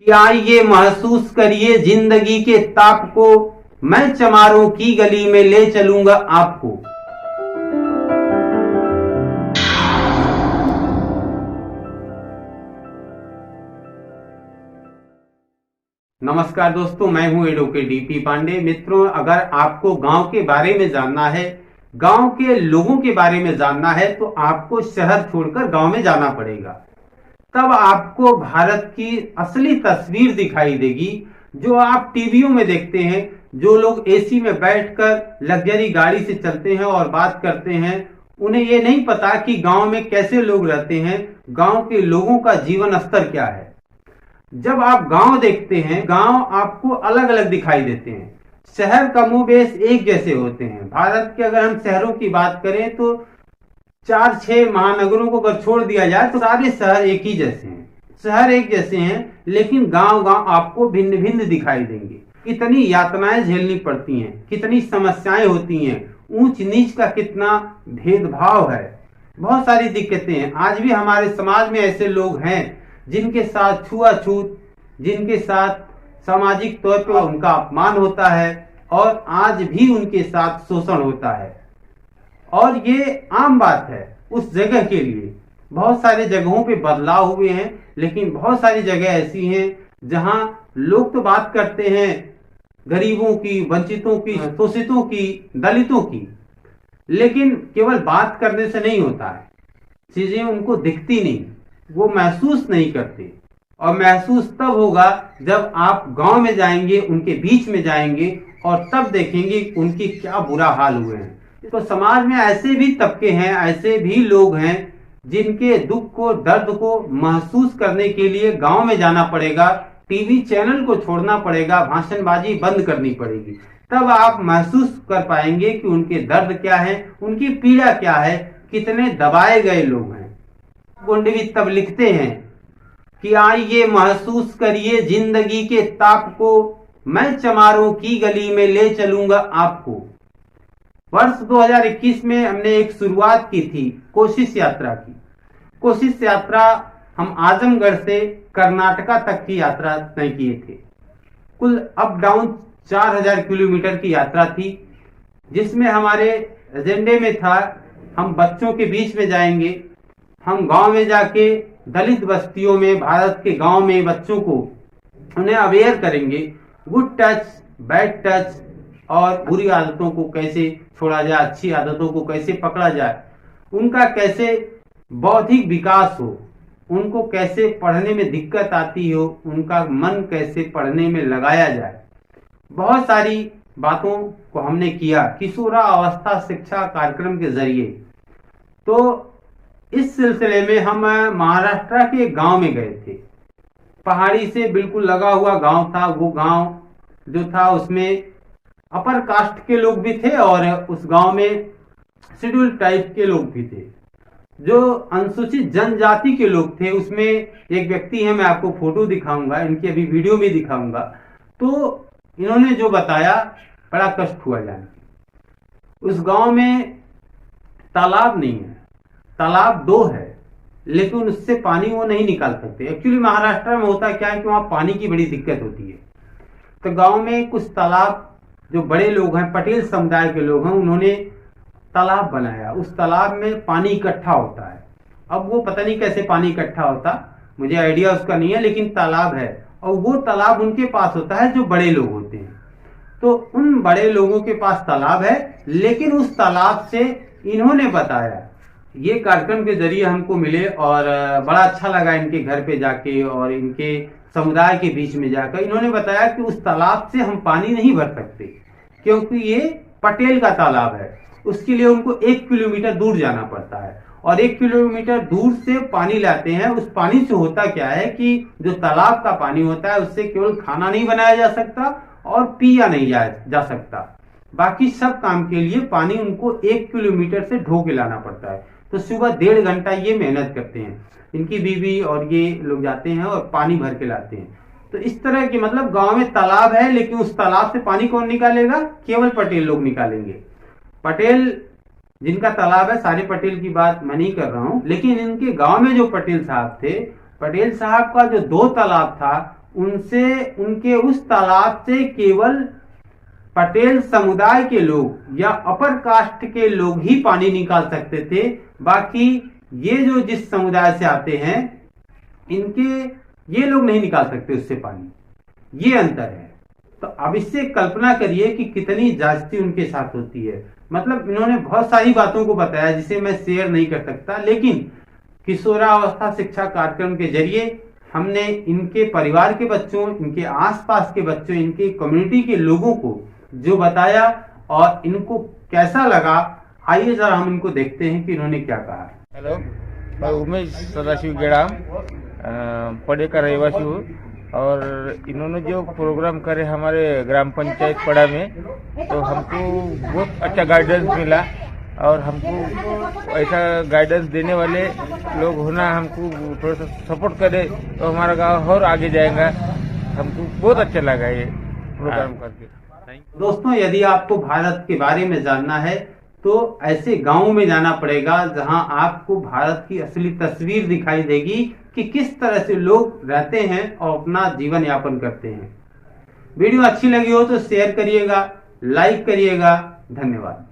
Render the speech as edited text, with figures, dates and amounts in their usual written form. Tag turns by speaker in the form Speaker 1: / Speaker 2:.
Speaker 1: कि आइए महसूस करिए जिंदगी के ताप को, मैं चमारों की गली में ले चलूंगा आपको। नमस्कार दोस्तों, मैं हूं एडवोकेट डीपी पांडे। मित्रों, अगर आपको गांव के बारे में जानना है, गांव के लोगों के बारे में जानना है, तो आपको शहर छोड़कर गांव में जाना पड़ेगा। तब आपको भारत की असली तस्वीर दिखाई देगी, जो आप टीवियों में देखते हैं। जो लोग एसी में बैठकर लग्जरी गाड़ी से चलते हैं और बात करते हैं, उन्हें ये नहीं पता कि गांव में कैसे लोग रहते हैं, गांव के लोगों का जीवन स्तर क्या है। जब आप गांव देखते हैं, गांव आपको अलग अलग दिखाई देते हैं। शहर का मुंह बेस एक जैसे होते हैं। भारत के अगर हम शहरों की बात करें तो 4-6 महानगरों को अगर छोड़ दिया जाए तो सारे शहर एक ही जैसे हैं। शहर एक जैसे हैं, लेकिन गांव गांव आपको भिन्न भिन्न दिखाई देंगे। कितनी यातनाएं झेलनी पड़ती हैं, कितनी समस्याएं होती हैं, ऊंच नीच का कितना भेदभाव है, बहुत सारी दिक्कतें हैं। आज भी हमारे समाज में ऐसे लोग हैं जिनके साथ छुआछूत, जिनके साथ सामाजिक तौर पर उनका अपमान होता है और आज भी उनके साथ शोषण होता है। और ये आम बात है उस जगह के लिए। बहुत सारे जगहों पे बदलाव हुए हैं, लेकिन बहुत सारी जगह ऐसी हैं जहां लोग तो बात करते हैं गरीबों की, वंचितों की, शोषितों की, दलितों की, लेकिन केवल बात करने से नहीं होता है। चीजें उनको दिखती नहीं, वो महसूस नहीं करते। और महसूस तब होगा जब आप गांव में जाएंगे, उनके बीच में जाएंगे और तब देखेंगे उनकी क्या बुरा हाल हुए हैं। तो समाज में ऐसे भी तबके हैं, ऐसे भी लोग हैं जिनके दुख को, दर्द को महसूस करने के लिए गांव में जाना पड़ेगा, टीवी चैनल को छोड़ना पड़ेगा, भाषणबाजी बंद करनी पड़ेगी। तब आप महसूस कर पाएंगे कि उनके दर्द क्या है, उनकी पीड़ा क्या है, कितने दबाए गए लोग हैं। गोंडवी तब लिखते हैं कि आइए महसूस करिए जिंदगी के ताप को, मैं चमारों की गली में ले चलूंगा आपको। वर्ष 2021 में हमने एक शुरुआत की थी कोशिश यात्रा की। कोशिश यात्रा हम आजमगढ़ से कर्नाटका तक की यात्रा तय किए थे। कुल अप डाउन 4000 किलोमीटर की यात्रा थी, जिसमें हमारे एजेंडे में था हम बच्चों के बीच में जाएंगे, हम गांव में जाके दलित बस्तियों में, भारत के गांव में बच्चों को उन्हें अवेयर करेंगे, गुड टच, बैड टच और बुरी आदतों को कैसे छोड़ा जाए, अच्छी आदतों को कैसे पकड़ा जाए, उनका कैसे बौद्धिक विकास हो, उनको कैसे पढ़ने में दिक्कत आती हो, उनका मन कैसे पढ़ने में लगाया जाए। बहुत सारी बातों को हमने किया किशोरावस्था शिक्षा कार्यक्रम के जरिए। तो इस सिलसिले में हम महाराष्ट्र के गांव में गए थे। पहाड़ी से बिल्कुल लगा हुआ गांव था। वो गांव जो था उसमें अपर कास्ट के लोग भी थे और उस गांव में शेड्यूल टाइप के लोग भी थे। जो अनुसूचित जनजाति के लोग थे, उसमें एक व्यक्ति है, मैं आपको फोटो दिखाऊंगा, इनकी अभी वीडियो भी दिखाऊंगा। तो इन्होंने जो बताया, बड़ा कष्ट हुआ जान के। उस गांव में तालाब नहीं है, तालाब 2 है, लेकिन उससे पानी वो नहीं निकाल सकते। एक्चुअली महाराष्ट्र में होता क्या है कि वहां पानी की बड़ी दिक्कत होती है। तो गांव में कुछ तालाब, जो बड़े लोग हैं, पटेल समुदाय के लोग हैं, उन्होंने तालाब बनाया। उस तालाब में पानी इकट्ठा होता है। अब वो पता नहीं कैसे पानी इकट्ठा होता, मुझे आइडिया उसका नहीं है, लेकिन तालाब है। और वो तालाब उनके पास होता है जो बड़े लोग होते हैं। तो उन बड़े लोगों के पास तालाब है, लेकिन उस तालाब से इन्होंने बताया, ये कार्यक्रम के जरिए हमको मिले और बड़ा अच्छा लगा इनके घर पे जाके और इनके समुदाय के बीच में जाकर। इन्होंने बताया कि उस तालाब से हम पानी नहीं भर सकते, क्योंकि ये पटेल का तालाब है। उसके लिए उनको 1 किलोमीटर दूर जाना पड़ता है और 1 किलोमीटर दूर से पानी लाते हैं। उस पानी से होता क्या है कि जो तालाब का पानी होता है, उससे केवल खाना नहीं बनाया जा सकता और पिया नहीं जा सकता। बाकी सब काम के लिए पानी उनको 1 किलोमीटर से ढो के लाना पड़ता है। तो सुबह 1.5 घंटा ये मेहनत करते हैं, इनकी बीवी और ये लोग जाते हैं और पानी भर के लाते हैं। तो इस तरह की, मतलब गांव में तालाब है, लेकिन उस तालाब से पानी कौन निकालेगा? केवल पटेल लोग निकालेंगे। पटेल जिनका तालाब है, सारे पटेल की बात मैं नहीं कर रहा हूं, लेकिन इनके गांव में जो पटेल साहब थे, पटेल साहब का जो 2 तालाब था, उनसे उनके उस तालाब से केवल पटेल समुदाय के लोग या अपर कास्ट के लोग ही पानी निकाल सकते थे। बाकी ये जो जिस समुदाय से आते हैं इनके ये लोग नहीं निकाल सकते उससे पानी, ये अंतर है। तो अब इससे कल्पना करिए कि कितनी ज्यादती उनके साथ होती है। मतलब इन्होंने बहुत सारी बातों को बताया जिसे मैं शेयर नहीं कर सकता, लेकिन किशोरावस्था शिक्षा कार्यक्रम के जरिए हमने इनके परिवार के बच्चों, इनके आसपास के बच्चों, इनके कम्युनिटी के लोगों को जो बताया और इनको कैसा लगा, आइए जरा हम इनको देखते हैं कि इन्होंने क्या कहा।
Speaker 2: हेलो, मैं उमेश सदाशिव गेड़ाम पड़े का रहवासी हूँ और इन्होंने जो प्रोग्राम करे हमारे ग्राम पंचायत पड़ा में, तो हमको बहुत अच्छा गाइडेंस मिला और हमको ऐसा गाइडेंस देने वाले लोग होना, हमको थोड़ा सा सपोर्ट करे तो हमारा गांव और आगे जाएगा। हमको बहुत अच्छा लगा ये प्रोग्राम करके।
Speaker 1: दोस्तों, यदि आपको भारत के बारे में जानना है तो ऐसे गांवों में जाना पड़ेगा जहां आपको भारत की असली तस्वीर दिखाई देगी कि किस तरह से लोग रहते हैं और अपना जीवन यापन करते हैं। वीडियो अच्छी लगी हो तो शेयर करिएगा, लाइक करिएगा। धन्यवाद।